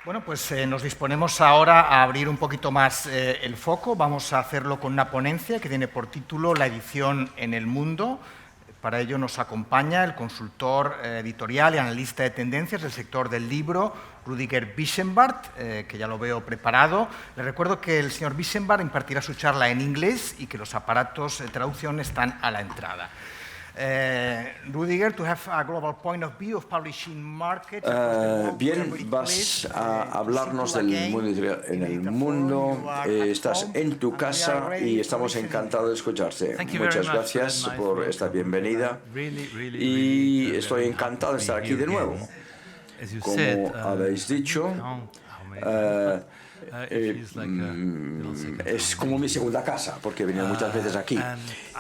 Bueno, pues nos disponemos ahora a abrir un poquito más el foco. Vamos a hacerlo con una ponencia que tiene por título La edición en el mundo. Para ello nos acompaña el consultor editorial y analista de tendencias del sector del libro, Rüdiger Wijsenbart, que ya lo veo preparado. Le recuerdo que el señor Wijsenbart impartirá su charla en inglés y que los aparatos de traducción están a la entrada. Rüdiger, to have a global point of view of publishing market. Bien, vas a hablarnos del mundo editorial en el mundo. Estás en tu casa y estamos encantados de escucharte. Muchas gracias por esta bienvenida y estoy encantado de estar aquí de nuevo. Como habéis dicho, es como mi segunda casa, porque he venido muchas veces aquí.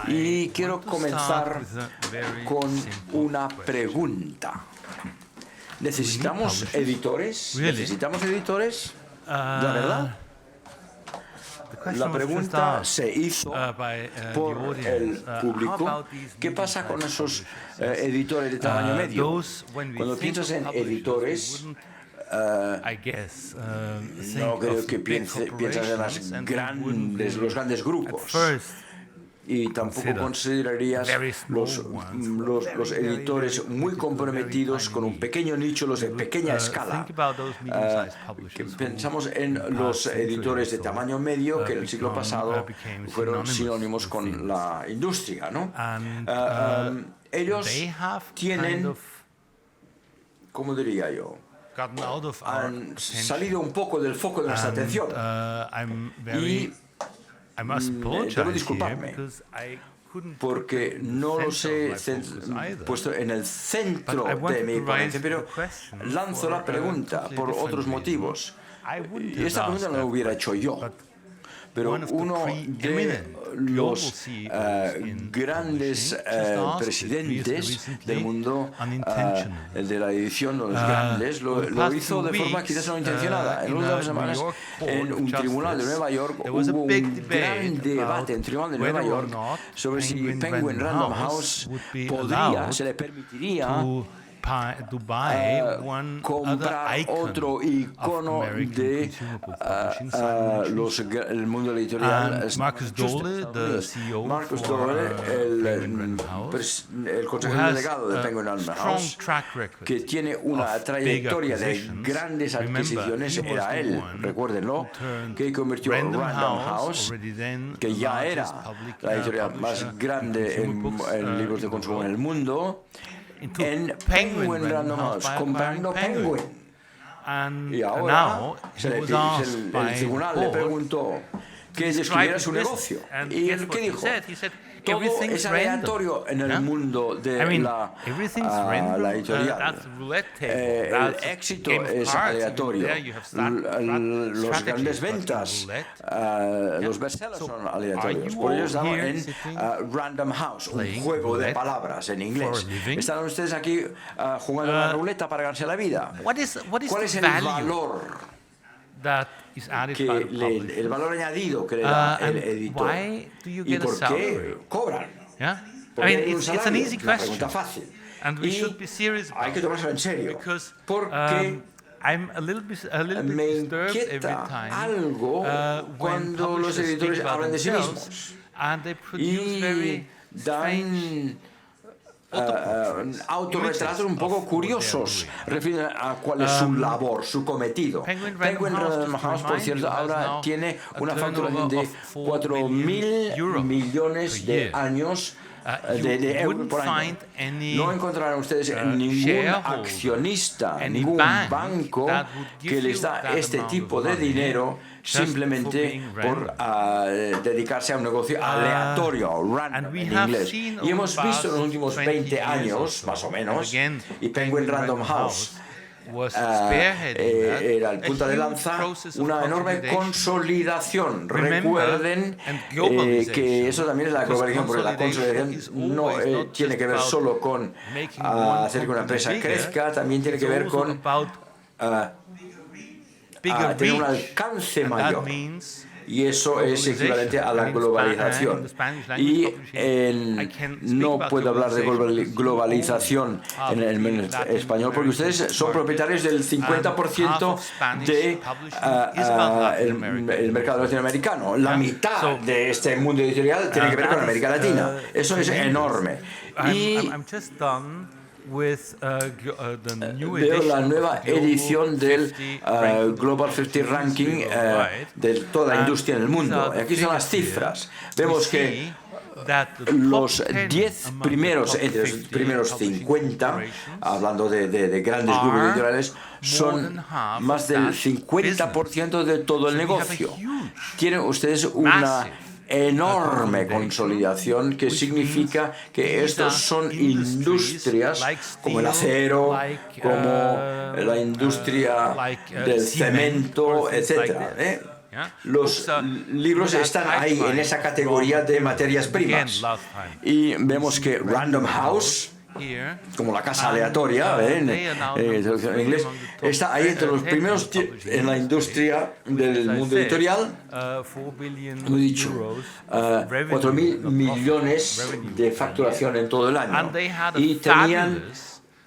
Y quiero comenzar con una pregunta. ¿Necesitamos editores? ¿Necesitamos editores? ¿La verdad? La pregunta se hizo por el público. ¿Qué pasa con esos editores de tamaño medio? Cuando piensas en editores, no creo que piensas en los grandes grupos. Y tampoco considerarías los editores muy comprometidos con un pequeño nicho, los de pequeña escala. Pensamos en los editores de tamaño medio que en el siglo pasado fueron sinónimos con la industria, ¿no? Ellos tienen, ¿cómo diría yo?, han salido un poco del foco de nuestra atención. Y debo disculparme porque no los he puesto en el centro de mi ponencia, pero lanzo la pregunta por otros motivos. Y esta pregunta no la hubiera hecho yo, pero uno de los grandes presidentes del mundo, el de la edición de los grandes, lo hizo de forma quizás no intencionada. En unas semanas, en un tribunal de Nueva York, hubo un gran debate en el tribunal de Nueva York sobre si Penguin Random House se le permitiría comprar otro icono de el mundo editorial. Marcus Dohle, the CEO Marcus Dohle, el consejero delegado de Penguin Random House, que tiene una trayectoria de grandes adquisiciones, era él, recuérdenlo, que convirtió Random House, que ya era la editorial más grande en libros de consumo en el mundo, en Penguin Random House, comprando Penguin. Y ahora el tribunal le preguntó que describiera su negocio. ¿Y él qué dijo? Todo es aleatorio en el mundo de la editorial. El éxito es aleatorio. Las grandes ventas, los bestsellers son aleatorios. Por ello estamos en Random House, un juego de palabras en inglés. ¿Están ustedes aquí jugando a la ruleta para ganarse la vida? ¿Cuál es el valor el valor añadido que le da el editor? ¿Y por qué cobran? Porque es una pregunta fácil. Y hay que tomárselo en serio, porque me inquieta algo cuando los editores hablan de sí mismos y dan autorretratos un poco curiosos refiriendo a cuál es su labor, su cometido. Penguin Random House, por cierto, ahora tiene una facturación de 4.000 millones de años de euros por año. No encontrarán ustedes ningún accionista, ningún banco que les da este tipo de dinero simplemente por dedicarse a un negocio aleatorio, random en inglés. Y hemos visto en los últimos 20 años, más o menos, y Penguin Random House era el punta de lanza, una enorme consolidación. Recuerden que eso también es la globalización, porque la consolidación no tiene que ver solo con hacer que una empresa crezca, también tiene que ver con tener un alcance mayor. y eso es equivalente a la globalización. Y no puedo hablar de globalización en el español porque ustedes son propietarios del 50% del mercado latinoamericano. La mitad de este mundo editorial tiene que ver con América Latina. Eso es enorme. Y veo la nueva edición del Global 50 Ranking de toda la industria en el mundo. Aquí son las cifras. Vemos que los 10 primeros, entre los primeros 50, hablando de grandes grupos editoriales, son más del 50% de todo el negocio. Tienen ustedes una enorme consolidación que significa que estos son industrias como el acero, como la industria del cemento, etc. Los libros están ahí en esa categoría de materias primas. Y vemos que Random House, como la casa aleatoria en inglés, está ahí entre los primeros en la industria del mundo editorial. Como he dicho, 4.000 millones de facturación en todo el año. Y tenían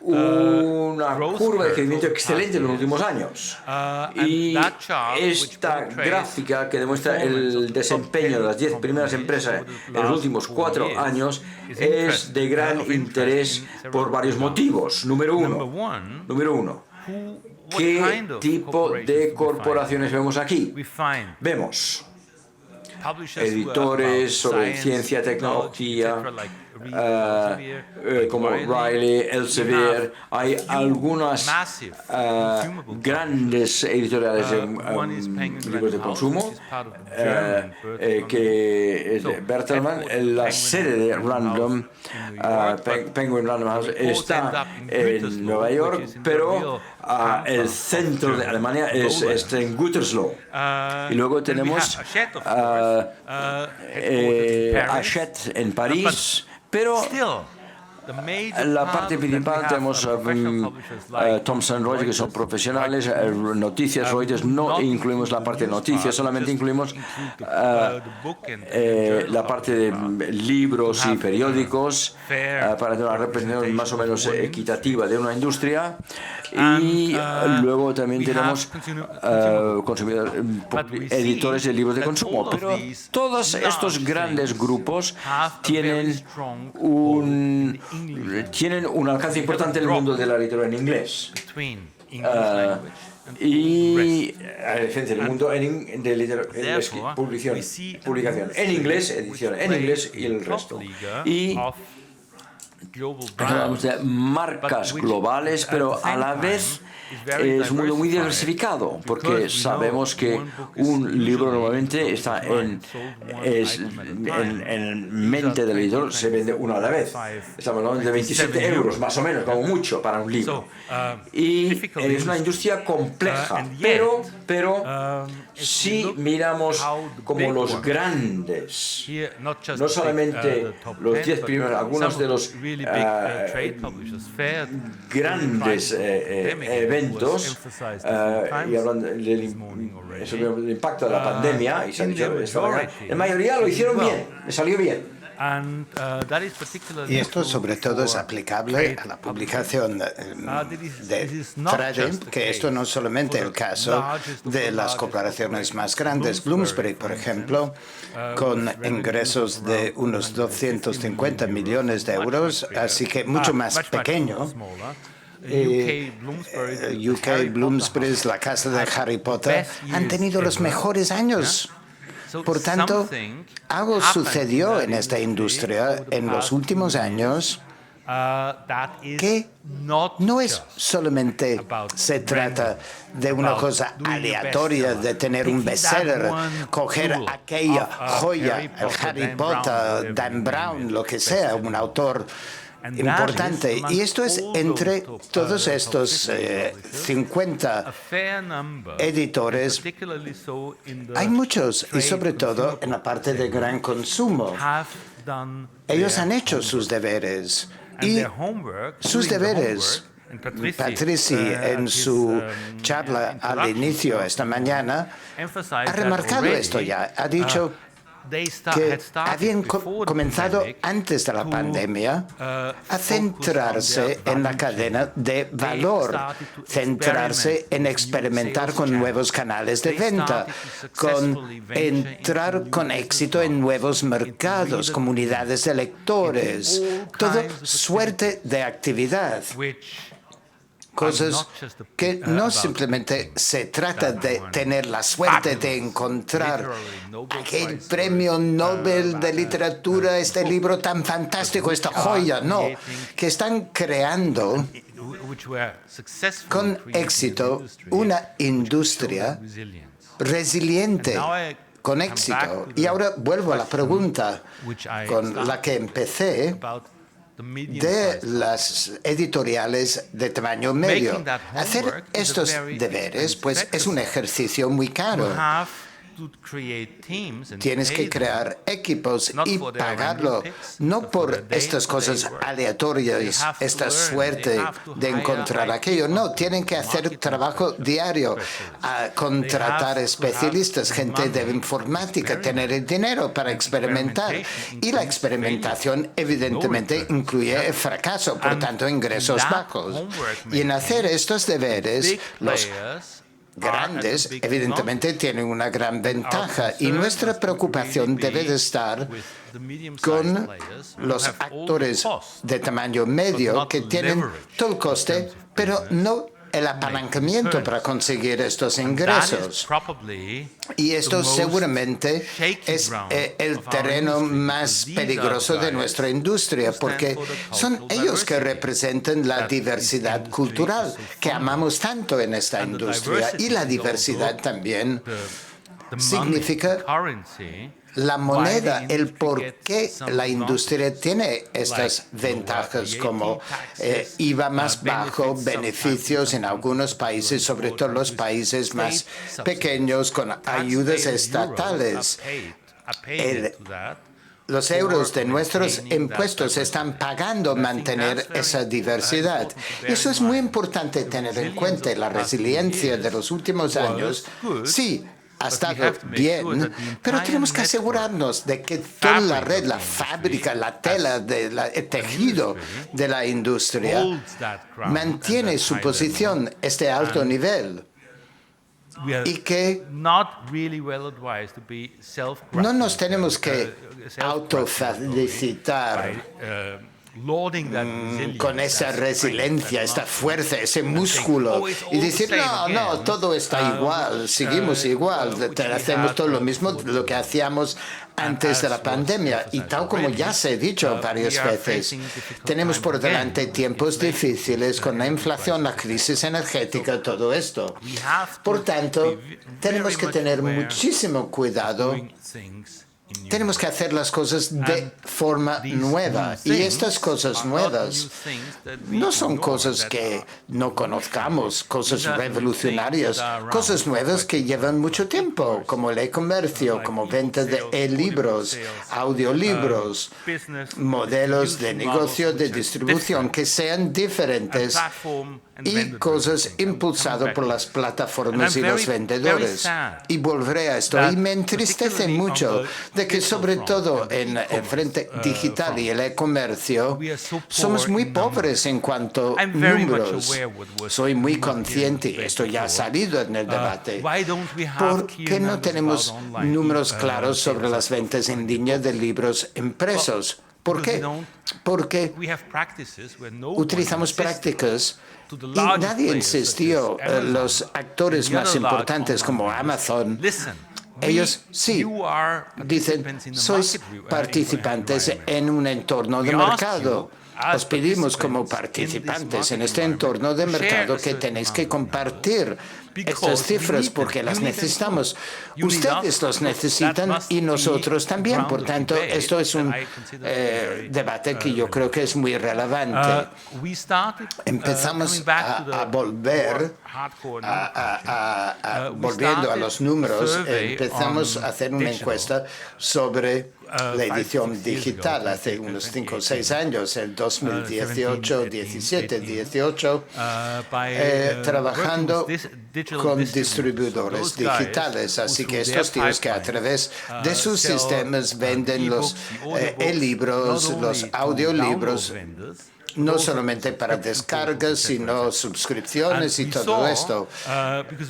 una curva de crecimiento excelente en los últimos años. Y esta gráfica que demuestra el desempeño de las 10 primeras empresas en los últimos 4 años es de gran interés por varios motivos. Número uno, ¿qué tipo de corporaciones vemos aquí? Vemos editores sobre ciencia, tecnología, como Riley, Elsevier. Hay algunas grandes editoriales de libros de consumo, que es Bertelsmann. La sede de Random, Penguin Random House, está en Nueva York, pero el centro de Alemania está en Gütersloh. Y luego tenemos Hachette en París. Pero la parte principal tenemos Thomson Reuters, que son profesionales, noticias Reuters. No incluimos la parte de noticias, solamente incluimos la parte de libros y periódicos para tener una representación más o menos equitativa de una industria. Y luego también tenemos editores de libros de consumo. Pero todos estos grandes grupos tienen un alcance importante en el mundo de la literatura en inglés. Y a diferencia del mundo de publicación en inglés, edición en inglés y el resto. Y hablamos de marcas globales, pero a la vez es un mundo muy diversificado, porque sabemos que un libro normalmente está en mente del editor, se vende uno a la vez. Estamos hablando de 27 euros, más o menos, como mucho, para un libro. Y es una industria compleja, pero si miramos como los grandes, no solamente los 10 primeros, algunos de los grandes eventos, y hablando del impacto de la pandemia, y se ha dicho esta mañana, la mayoría lo hicieron bien, le salió bien. Y esto sobre todo es aplicable a la publicación de trade, que esto no es solamente el caso de las corporaciones más grandes. Bloomsbury, por ejemplo, con ingresos de unos 250 millones de euros, así que mucho más pequeño. UK Bloomsbury, la casa de Harry Potter, han tenido los mejores años. Por tanto, algo sucedió en esta industria en los últimos años que no es solamente se trata de una cosa aleatoria, de tener un bestseller, coger aquella joya, el Harry Potter, Dan Brown, lo que sea, un autor importante. Y esto es entre todos estos 50 editores. Hay muchos, y sobre todo en la parte de gran consumo. Ellos han hecho sus deberes. Y sus deberes Patrici, en su charla al inicio esta mañana, ha remarcado esto ya. Ha dicho que habían comenzado antes de la pandemia a centrarse en la cadena de valor, centrarse en experimentar con nuevos canales de venta, con entrar con éxito en nuevos mercados, comunidades de lectores, toda suerte de actividad. Cosas que no simplemente se trata de tener la suerte de encontrar aquel premio Nobel de literatura, este libro tan fantástico, esta joya, no, que están creando con éxito una industria resiliente, con éxito. Y ahora vuelvo a la pregunta con la que empecé, de las editoriales de tamaño medio. Hacer estos deberes, pues, es un ejercicio muy caro. Tienes que crear equipos y pagarlo, no por estas cosas aleatorias, esta suerte de encontrar aquello. No, tienen que hacer trabajo diario, contratar especialistas, gente de informática, tener el dinero para experimentar. Y la experimentación, evidentemente, incluye el fracaso, por tanto, ingresos bajos. Y en hacer estos deberes, los grandes, evidentemente, tienen una gran ventaja y nuestra preocupación debe de estar con los actores de tamaño medio que tienen todo el coste, pero no el apalancamiento para conseguir estos ingresos. Y esto seguramente es el terreno más peligroso de nuestra industria, porque son ellos que representan la diversidad cultural que amamos tanto en esta industria. Y la diversidad también significa la moneda, el por qué la industria tiene estas ventajas como IVA más bajo, beneficios en algunos países, sobre todo los países más pequeños, con ayudas estatales. Los euros de nuestros impuestos están pagando mantener esa diversidad. Eso es muy importante tener en cuenta. La resiliencia de los últimos años, sí, ha estado bien, pero tenemos que asegurarnos de que toda la red, la fábrica, la tela, el tejido de la industria mantiene su posición, este alto nivel. Y que no nos tenemos que autofelicitar con esa resiliencia, esta fuerza, ese músculo, y decir, no, todo está igual, seguimos igual, hacemos todo lo mismo de lo que hacíamos antes de la pandemia. Y tal como ya se ha dicho varias veces, tenemos por delante tiempos difíciles con la inflación, la crisis energética, todo esto. Por tanto, tenemos que tener muchísimo cuidado. Tenemos que hacer las cosas de forma nueva. Y estas cosas nuevas no son cosas que no conozcamos, cosas revolucionarias, cosas nuevas que llevan mucho tiempo, como el e-comercio, como venta de e-libros, audiolibros, modelos de negocio, de distribución, que sean diferentes y cosas impulsadas por las plataformas y los vendedores. Y volveré a esto. Y me entristece mucho de que sobre todo en el frente digital y el e-comercio somos muy pobres en cuanto a números. Soy muy consciente, y esto ya ha salido en el debate, ¿por qué no tenemos números claros sobre las ventas en línea de libros impresos? ¿Por qué? Porque utilizamos prácticas y nadie insistió. Los actores más importantes como Amazon, ellos sí dicen, sois participantes en un entorno de mercado. Os pedimos como participantes en este entorno de mercado que tenéis que compartir estas cifras porque las necesitamos. Ustedes los necesitan y nosotros también. Por tanto, esto es un debate que yo creo que es muy relevante. Empezamos a volver, volviendo a los números, empezamos a hacer una encuesta sobre la edición digital hace unos 5 o 6 años, el 2018, 17, 18, trabajando con distribuidores digitales. Así que estos tíos que a través de sus sistemas venden los e-libros, los audiolibros, no solamente para descargas, sino suscripciones y todo esto,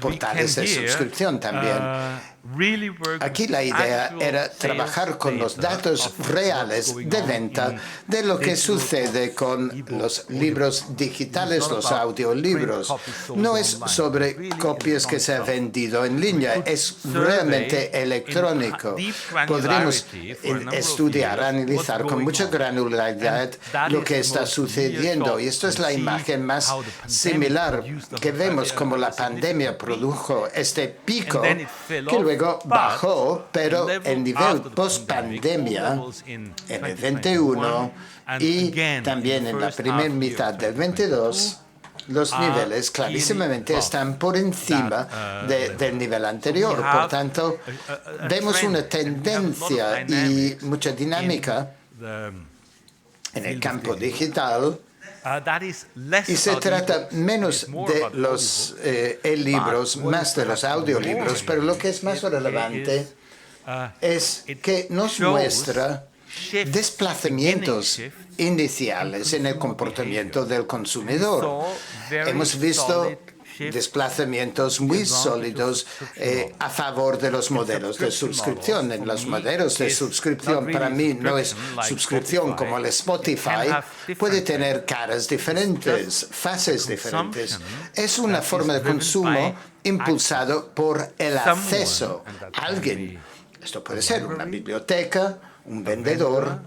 portales de suscripción también. Aquí la idea era trabajar con los datos reales de venta de lo que sucede con los libros digitales, los audiolibros. No es sobre copias que se han vendido en línea, es realmente electrónico. Podríamos estudiar, analizar con mucha granularidad lo que está sucediendo. Y esto es la imagen más similar que vemos como la pandemia produjo este pico que luego bajó, pero el nivel post-pandemia en el 21 y también en la primera mitad del 22, los niveles clarísimamente están por encima del nivel anterior. Por tanto, vemos una tendencia y mucha dinámica en el campo digital. Y se trata menos de los e-libros, más de los audiolibros, pero lo que es más relevante es que nos muestra desplazamientos iniciales en el comportamiento del consumidor. Hemos visto desplazamientos muy sólidos a favor de los modelos de suscripción. En los modelos de suscripción, para mí, no es suscripción como el Spotify, puede tener caras diferentes, fases diferentes. Es una forma de consumo impulsado por el acceso. Alguien, esto puede ser una biblioteca, un vendedor,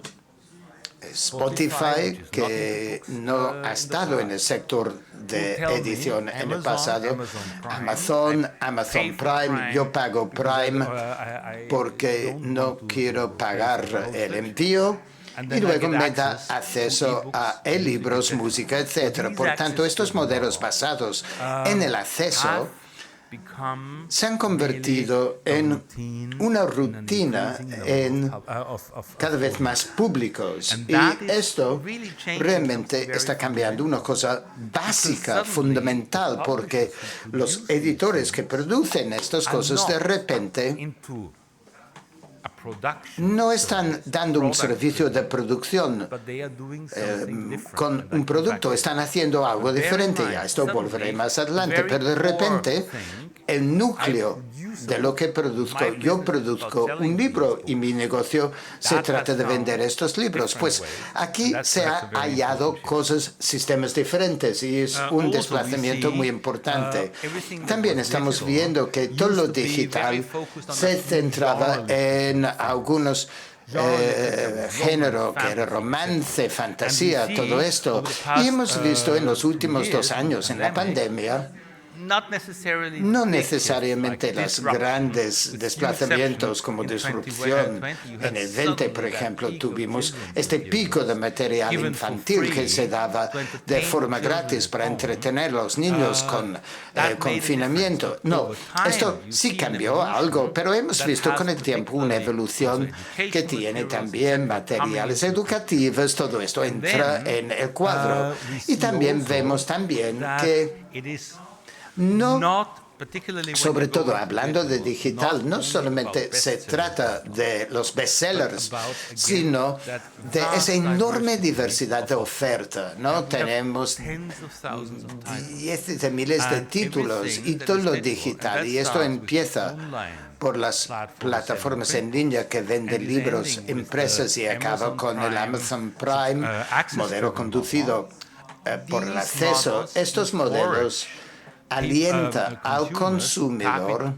Spotify, que no ha estado en el sector de edición en el pasado, Amazon Prime, yo pago Prime porque no quiero pagar el envío y luego me da acceso a e-libros, música, etc. Por tanto, estos modelos basados en el acceso se han convertido en una rutina en cada vez más públicos. Y esto realmente está cambiando una cosa básica, fundamental, porque los editores que producen estas cosas de repente no están dando un servicio de producción con un producto, están haciendo algo diferente. Ya esto volveré más adelante, pero de repente el núcleo de lo que produzco, yo produzco un libro y mi negocio se trata de vender estos libros. Pues aquí se ha hallado cosas, sistemas diferentes y es un desplazamiento muy importante. También estamos viendo que todo lo digital se centraba en algunos género que era romance, fantasía, todo esto. Y hemos visto en los últimos 2 años, en la pandemia, no necesariamente los grandes desplazamientos como disrupción. En el 20, por ejemplo, tuvimos este pico de material infantil que se daba de forma gratis para entretener a los niños con el confinamiento. No, esto sí cambió algo, pero hemos visto con el tiempo una evolución que tiene también materiales educativos, todo esto entra en el cuadro. Y también vemos también que sobre todo hablando de digital, no solamente se trata de los bestsellers, sino de esa enorme diversidad de oferta, ¿no? Tenemos miles de títulos y todo lo digital, y esto empieza por las plataformas en línea que venden libros impresos y acaba con el Amazon Prime, modelo conducido por el acceso. Estos modelos alienta al consumidor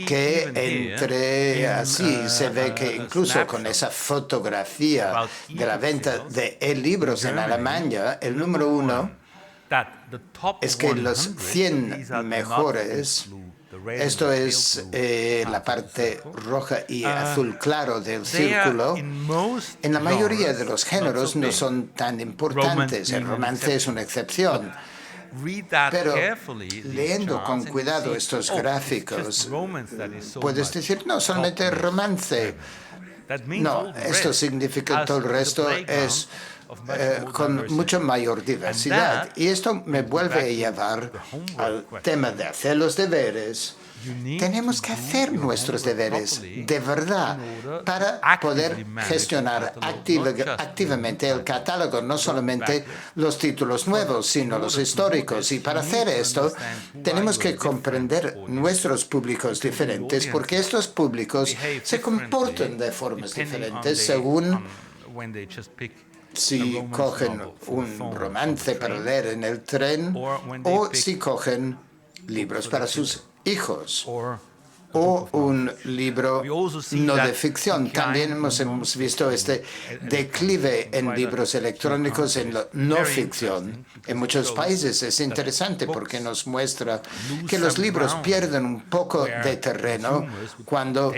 que entre así se ve que incluso con esa fotografía de la venta de e-libros en Alemania, el número 1 es que los 100 mejores, esto es la parte roja y azul claro del círculo, en la mayoría de los géneros no son tan importantes. El romance es una excepción. Pero leyendo con cuidado estos gráficos, puedes decir, no, solamente romance. No, esto significa que todo el resto es con mucha mayor diversidad. Y esto me vuelve a llevar al tema de hacer los deberes. Tenemos que hacer nuestros deberes de verdad para poder gestionar activamente el catálogo, no solamente los títulos nuevos, sino los históricos. Y para hacer esto, tenemos que comprender nuestros públicos diferentes, porque estos públicos se comportan de formas diferentes según si cogen un romance para leer en el tren o si cogen libros para sus hijos o un libro no de ficción. También hemos visto este declive en libros electrónicos en la no ficción. En muchos países es interesante porque nos muestra que los libros pierden un poco de terreno cuando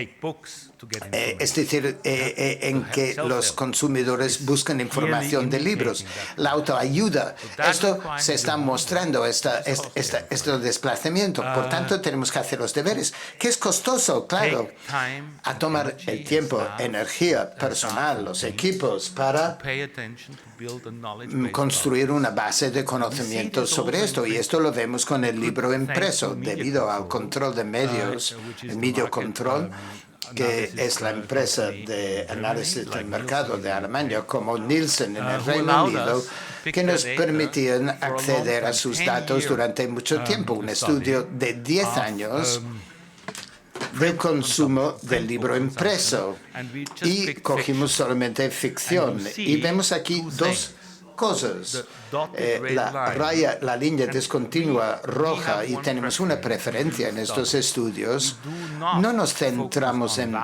es decir, en que los consumidores buscan información de libros. La autoayuda, esto se está mostrando, este desplazamiento. Por tanto, tenemos que hacer los deberes, que es costoso, claro, a tomar el tiempo, energía personal, los equipos para construir una base de conocimiento sobre esto. Y esto lo vemos con el libro impreso, debido al control de medios, el medio control, que es la empresa de análisis del mercado de Alemania, como Nielsen en el Reino Unido, que nos permitían acceder a sus datos durante mucho tiempo. Un estudio de 10 años del consumo del libro impreso. Y cogimos solamente ficción. Y vemos aquí dos cosas. La línea discontinua roja, y tenemos una preferencia en estos estudios. No nos centramos en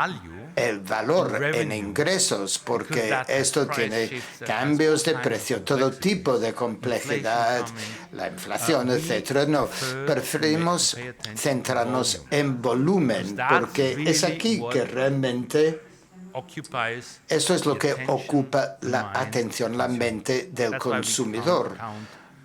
el valor en ingresos, porque esto tiene cambios de precio, todo tipo de complejidad, la inflación, etcétera. No, preferimos centrarnos en volumen, porque es aquí que realmente esto es lo que ocupa la atención, la mente del consumidor.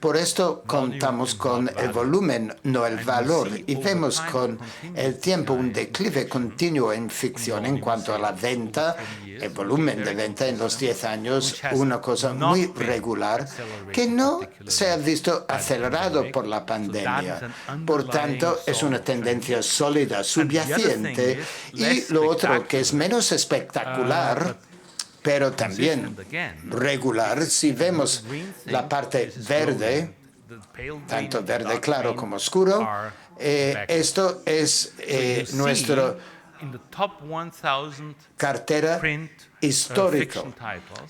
Por esto contamos con el volumen, no el valor, y vemos con el tiempo un declive continuo en ficción en cuanto a la venta, el volumen de venta en los 10 años, una cosa muy regular que no se ha visto acelerado por la pandemia. Por tanto, es una tendencia sólida, subyacente, y lo otro que es menos espectacular, pero también regular, si vemos la parte verde, tanto verde claro como oscuro, esto es nuestra cartera histórica.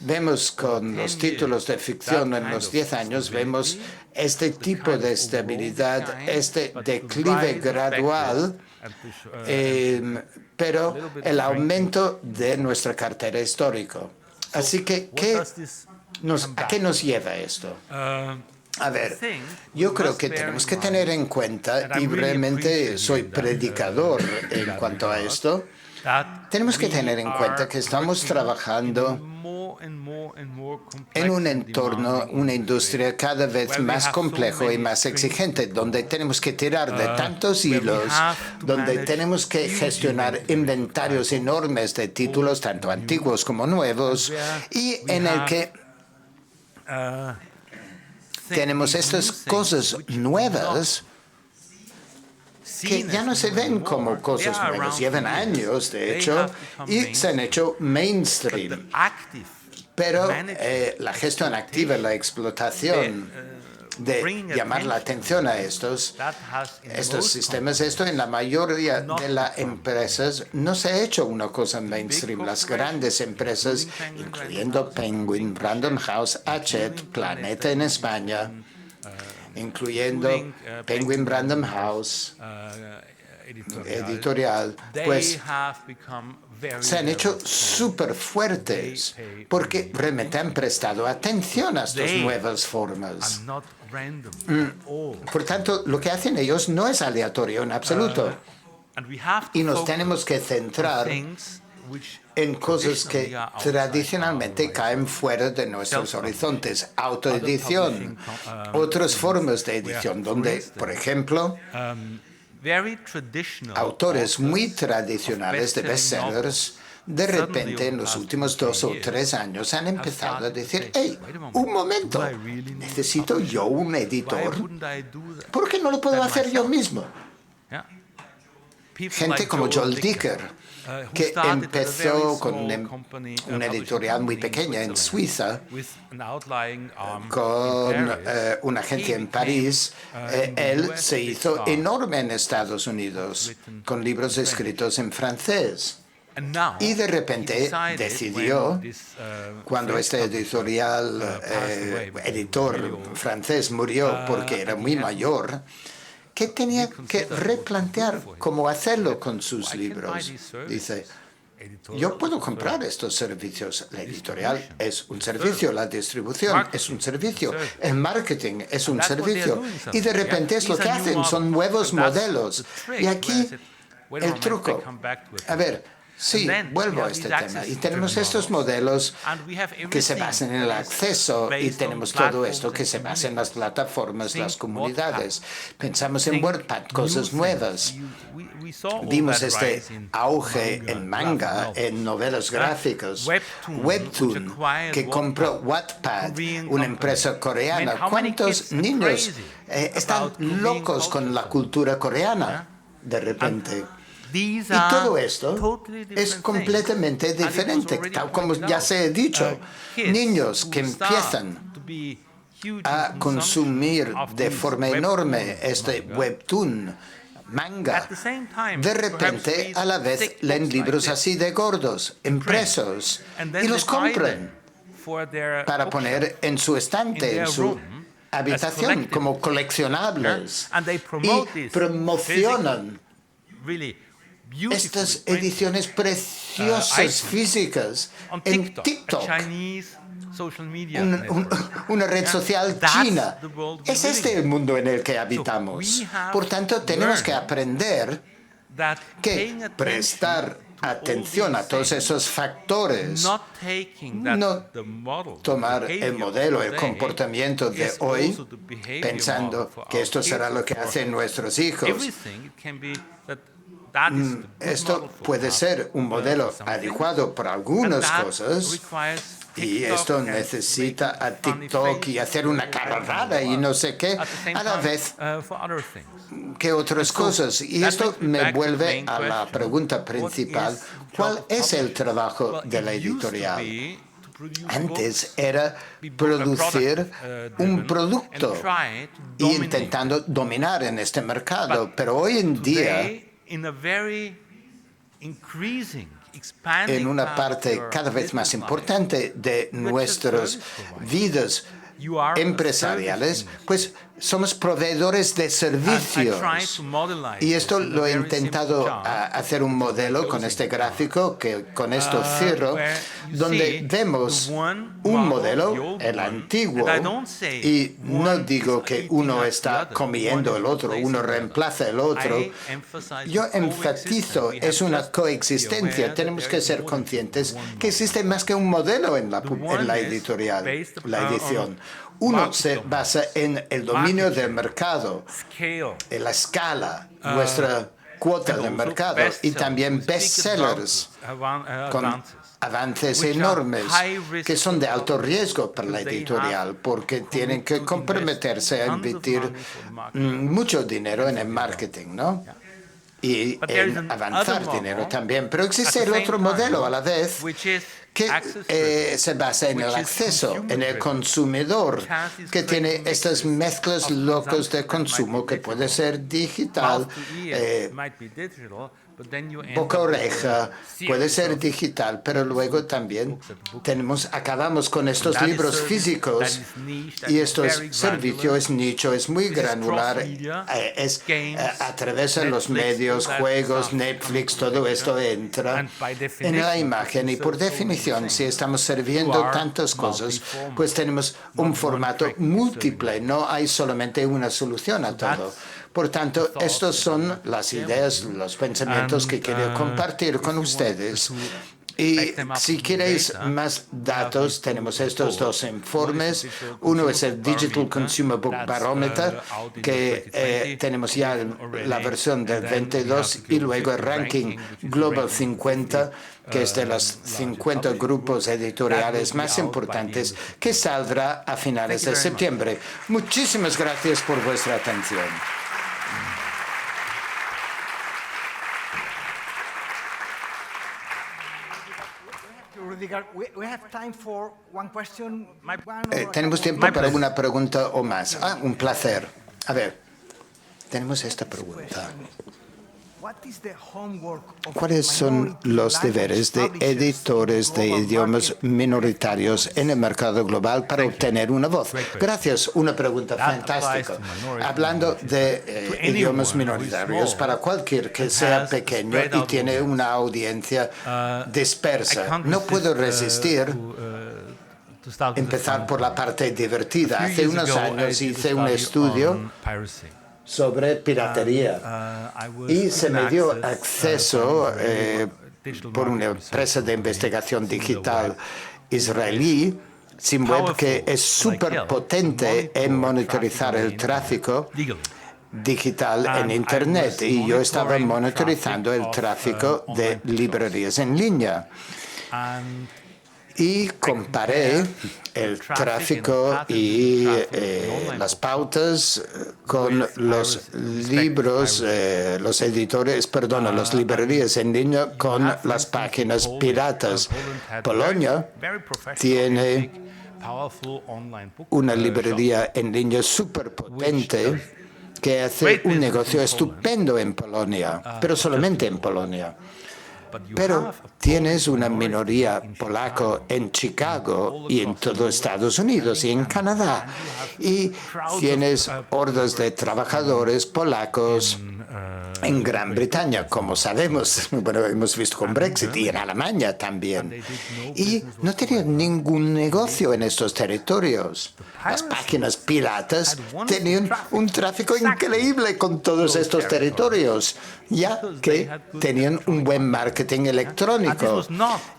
Vemos con los títulos de ficción en los 10 años, vemos este tipo de estabilidad, este declive gradual, pero el aumento de nuestra cartera histórica. Así que, ¿a qué nos lleva esto? A ver, yo creo que tenemos que tener en cuenta, y realmente soy predicador en cuanto a esto, tenemos que tener en cuenta que estamos trabajando en un entorno, una industria cada vez más complejo y más exigente, donde tenemos que tirar de tantos hilos, donde tenemos que gestionar inventarios enormes de títulos, tanto antiguos como nuevos, y en el que tenemos estas cosas nuevas que ya no se ven como cosas nuevas, llevan años, de hecho, y se han hecho mainstream. Pero la gestión activa, la explotación de llamar la atención a estos sistemas, esto en la mayoría de las empresas no se ha hecho una cosa mainstream. Las grandes empresas, incluyendo Penguin, Random House, Hachette, Planeta en España, incluyendo Penguin Random House, editorial, pues se han hecho súper fuertes porque realmente han prestado atención a estas nuevas formas. Por tanto, lo que hacen ellos no es aleatorio en absoluto. Y nos tenemos que centrar en cosas que tradicionalmente caen fuera de nuestros horizontes. Autoedición, otras formas de edición, donde, por ejemplo, autores muy tradicionales de bestsellers, de repente en los últimos 2 o 3 años han empezado a decir, hey, un momento, ¿necesito yo un editor? ¿Por qué no lo puedo hacer yo mismo? Gente como Joel Dicker, que empezó con una editorial muy pequeña en Suiza, con una agencia en París. Él se hizo enorme en Estados Unidos, con libros escritos en francés. Y de repente decidió, cuando este editor francés murió porque era muy mayor, que tenía que replantear cómo hacerlo con sus libros. Dice, yo puedo comprar estos servicios. La editorial es un servicio, la distribución es un servicio, el marketing es un servicio. Y de repente es lo que hacen, son nuevos modelos. Y aquí el truco. A ver, sí, vuelvo a este tema. Y tenemos estos modelos que se basan en el acceso y tenemos todo esto que se basa en las plataformas, las comunidades. Pensamos en WordPad, cosas nuevas. Vimos este auge en manga, en novelas gráficas. Webtoon, que compró Wattpad, una empresa coreana. ¿Cuántos niños están locos con la cultura coreana de repente? Y todo esto es completamente diferente, tal como ya se ha dicho. Niños que empiezan a consumir de forma enorme este webtoon, manga, de repente a la vez leen libros así de gordos, impresos, y los compran para poner en su estante, en su habitación, como coleccionables, y promocionan estas ediciones preciosas físicas en TikTok, una red social china. Es este el mundo en el que habitamos. Por tanto, tenemos que aprender que prestar atención a todos esos factores, no tomar el modelo, el comportamiento de hoy, pensando que esto será lo que hacen nuestros hijos. Esto puede ser un modelo adecuado para algunas cosas, y esto necesita a TikTok y hacer una cara rara y no sé qué, a la vez que otras cosas. Y esto me vuelve a la pregunta principal: ¿cuál es el trabajo de la editorial? Antes era producir un producto e intentando dominar en este mercado, pero hoy en día, en una parte cada vez más importante de nuestras vidas empresariales, pues somos proveedores de servicios. Y esto lo he intentado hacer un modelo con este gráfico, que con esto cierro, donde vemos un modelo, el antiguo, y no digo que uno está comiendo el otro, uno reemplaza el otro. Yo enfatizo, es una coexistencia. Tenemos que ser conscientes que existe más que un modelo en la editorial, la edición. Uno se basa en el dominio del mercado, en la escala, nuestra cuota de mercado, y también bestsellers con avances enormes que son de alto riesgo para la editorial, porque tienen que comprometerse a invertir mucho dinero en el marketing, ¿no? Y en avanzar dinero también. Pero existe el otro modelo a la vez, que se basa en el acceso, en el consumidor, que tiene estas mezclas locas de consumo, que puede ser digital, boca-oreja, puede ser digital, pero luego también acabamos con estos libros físicos y estos servicios es nicho, es muy granular, atraviesa los medios, juegos, Netflix, todo esto entra en la imagen y por definición, si estamos sirviendo tantas cosas, pues tenemos un formato múltiple, no hay solamente una solución a todo. Por tanto, estas son las ideas, los pensamientos que quería compartir con ustedes. Y si queréis más datos, tenemos estos dos informes. Uno es el Digital Consumer Book Barometer, que tenemos ya la versión del 22, y luego el ranking Global 50, que es de los 50 grupos editoriales más importantes, que saldrá a finales de septiembre. Muchísimas gracias por vuestra atención. Tenemos tiempo para una pregunta o más. Un placer. A ver, tenemos esta pregunta. ¿Cuáles son los deberes de editores de idiomas minoritarios en el mercado global para obtener una voz? Gracias, una pregunta fantástica. Hablando de idiomas minoritarios, para cualquier que sea pequeño y tiene una audiencia dispersa, no puedo resistir empezar por la parte divertida. Hace unos años hice un estudio sobre piratería y se me dio acceso por una empresa de investigación digital israelí, Simweb, que es súper potente en monitorizar el tráfico digital en Internet, y yo estaba monitorizando el tráfico de librerías en línea. Y comparé el tráfico y las pautas con los libros, los librerías en línea con las páginas piratas. Polonia tiene una librería en línea súper potente que hace un negocio estupendo en Polonia, pero solamente en Polonia. Pero tienes una minoría polaco en Chicago y en todo Estados Unidos y en Canadá. Y tienes hordas de trabajadores polacos en Gran Bretaña, como sabemos, bueno, hemos visto con Brexit, y en Alemania también. Y no tenían ningún negocio en estos territorios. Las páginas piratas tenían un tráfico increíble con todos estos territorios, ya que tenían un buen marketing electrónico.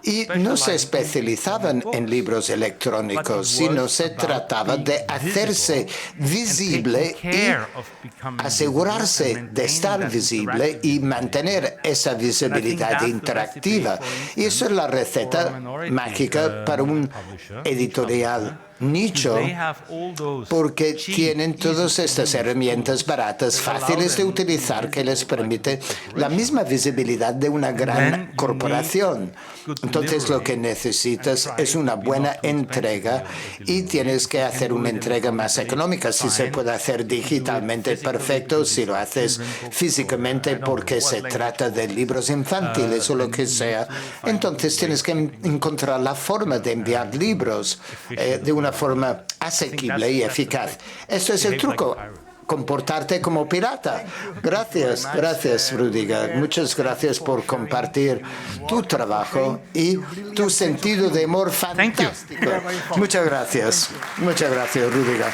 Y no se especializaban en libros electrónicos, sino se trataba de hacerse visible y asegurarse de estar visible y mantener esa visibilidad interactiva. Y eso es la receta mágica para un editorial nicho, porque tienen todas estas herramientas baratas, fáciles de utilizar, que les permite la misma visibilidad de una gran corporación. Entonces, lo que necesitas es una buena entrega, y tienes que hacer una entrega más económica. Si se puede hacer digitalmente, perfecto. Si lo haces físicamente porque se trata de libros infantiles o lo que sea, entonces tienes que encontrar la forma de enviar libros de una forma asequible y eficaz. Esto es el truco. Comportarte como pirata. Gracias, Rüdiger. Muchas gracias por compartir tu trabajo y tu sentido de humor fantástico. Muchas gracias, Rüdiger.